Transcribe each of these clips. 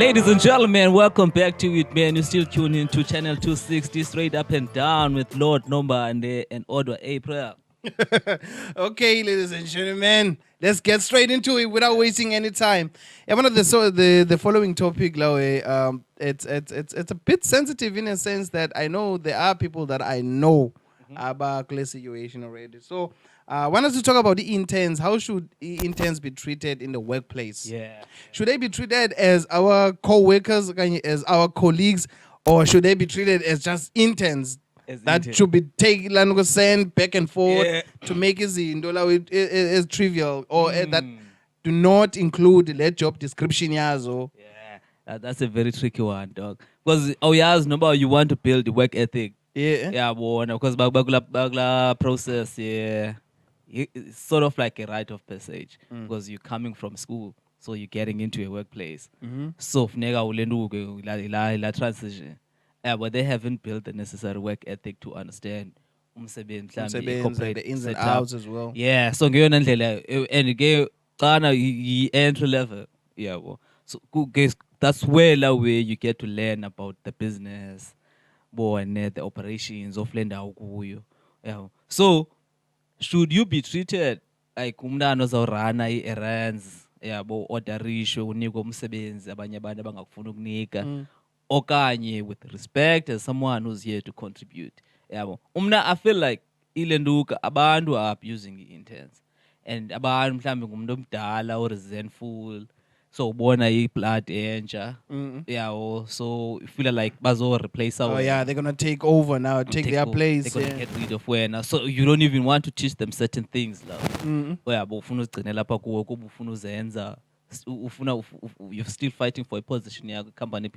Ladies and gentlemen, welcome back to it, man. You're still tuning into Channel 260, straight up and down with Lord Nomba and Odwa April. Okay, ladies and gentlemen, let's get straight into it without wasting any time. Yeah, one of the following topic, Lawe, it's a bit sensitive in a sense that I know there are people that I know about this situation already. So, I want us to talk about the interns. How should interns be treated in the workplace? Yeah. Should they be treated as our co-workers, as our colleagues, or should they be treated as just interns? That should be taken sent back and forth to make it is trivial or that do not include the job description. Yeah, that's a very tricky one, dog. Because you want to build the work ethic. Yeah, because bagula process, yeah, it's sort of like a rite of passage because you're coming from school, so you're getting into a workplace. So la transition. Yeah, but they haven't built the necessary work ethic to understand the ins and outs as well. Yeah, so ngiyona ndlela and entry level. Yeah, well. So that's where you get to learn about the business, and the operations of lenda ukuyo. Yeah. So should you be treated like umntana ozawurana i-errands, yabo orderisho unikwe umsebenzi abanye abantu abangakufuna ukunika? Okanye with respect as someone who's here to contribute. Yeah, I feel like ilenduka abantu are abusing the interns. And abantu mhlambe ngumuntu omdala or resentful. So ubona i-blood entsha. Yeah, so you feel like bazo replace our. Oh yeah, they're gonna take over now, take their place. They're gonna get rid of wena. So you don't even want to teach them certain things now. Yeah, but ufuna uzigcinela lapha kuwe kuba ufuna uzenza. You're still fighting for a position in your company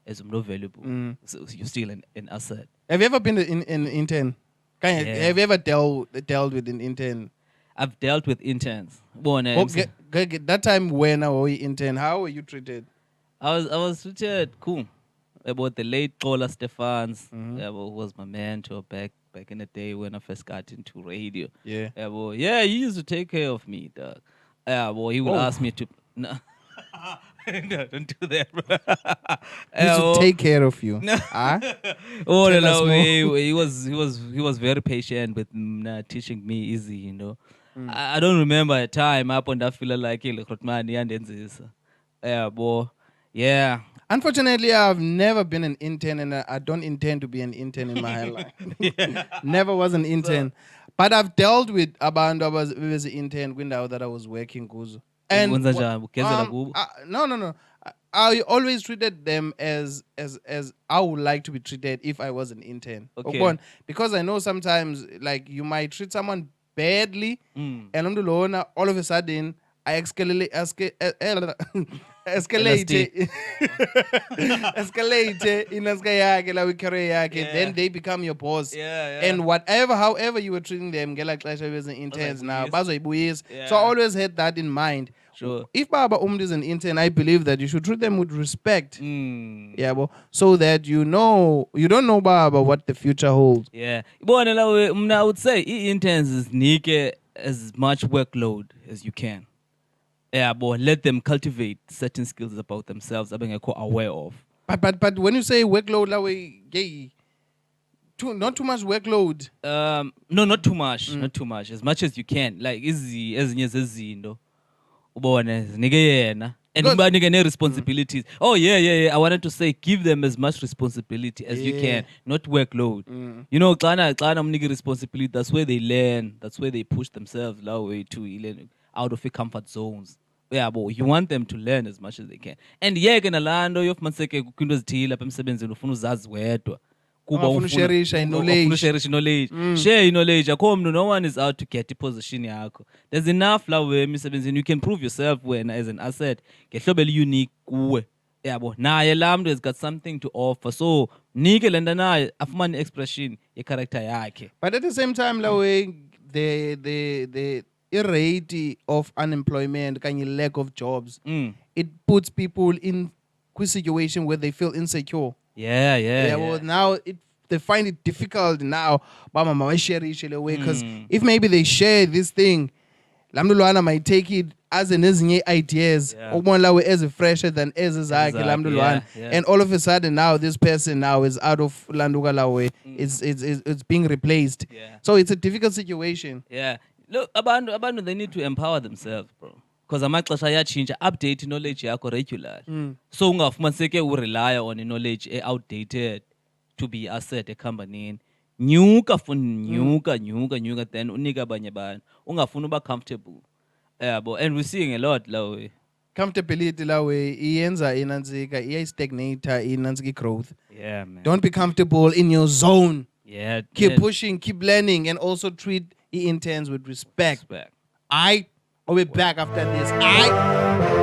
as valuable. So you're still an asset. Have you ever been in intern? Have you ever dealt with an intern? I've dealt with interns. That time when I was intern, how were you treated? I was treated cool. About the late Kola Stephans, who was my mentor back in the day when I first got into radio. He used to take care of me, dog. He would ask me to. No, no, don't do that, bro. He used to take care of you. No. He was very patient with teaching me easy, you know. I don't remember a time up on that feel like yeah. Unfortunately, I've never been an intern, and I don't intend to be an intern in my life. Never was an intern. But I've dealt with abantu was an intern window that I was working kuzo. And no. I always treated them as I would like to be treated if I was an intern. Okay. Because I know sometimes like you might treat someone badly and all of a sudden I escalate in a career, then they become your boss. And however you were treating them, like as an interns now. So I always had that in mind. Sure. If Baba is an intern, I believe that you should treat them with respect. So that you don't know Baba what the future holds. Yeah. I would say interns is nike as much workload as you can. Yeah, but let them cultivate certain skills about themselves that being aware of. But when you say workload, not too much workload. No, not too much. Not too much. As much as you can. Like easy as no. And responsibilities. Oh yeah. I wanted to say give them as much responsibility as you can, not workload. You know, responsibility. That's where they learn. That's where they push themselves to out of their comfort zones. Yeah, but you want them to learn as much as they can. And knowledge. Share knowledge. No one is out to get the position. There's enough and you can prove yourself when as an asset. Get unique. Yeah, but now Lamdo has got something to offer. So Nigel and I have expression your character. But at the same time, the rate of unemployment, lack of jobs, it puts people in a situation where they feel insecure. Yeah. Well, now they find it difficult now. Because if maybe they share this thing, Lamdulwana might take it aze nezinye ideas Yeah. ukubona lawe ezi-fresher than ezi zakhe laa mntu yeah, lwana. yeah. And all of a sudden now this person now is out of landuka lawe. It's being replaced. Yeah. So it's a difficult situation. Yeah. Look, abantu they need to empower themselves, bro. Because amaxesha ayatshintsha, update knowledge yakho regularly. So ungafumaniseke urely on knowledge outdated to be asset ekhampanini. Nyuka fun nyuka then unika abanye abantu. Ungafuni uba comfortable. Yabo, and we're seeing a lot lawe. Comfortability lawe iyenza inanzika, iyayistagnata inanzika growth. Yeah, man. Don't be comfortable in your zone. Yeah. Keep pushing, keep learning, and also treat the interns with respect. Respect. I'll be back after this.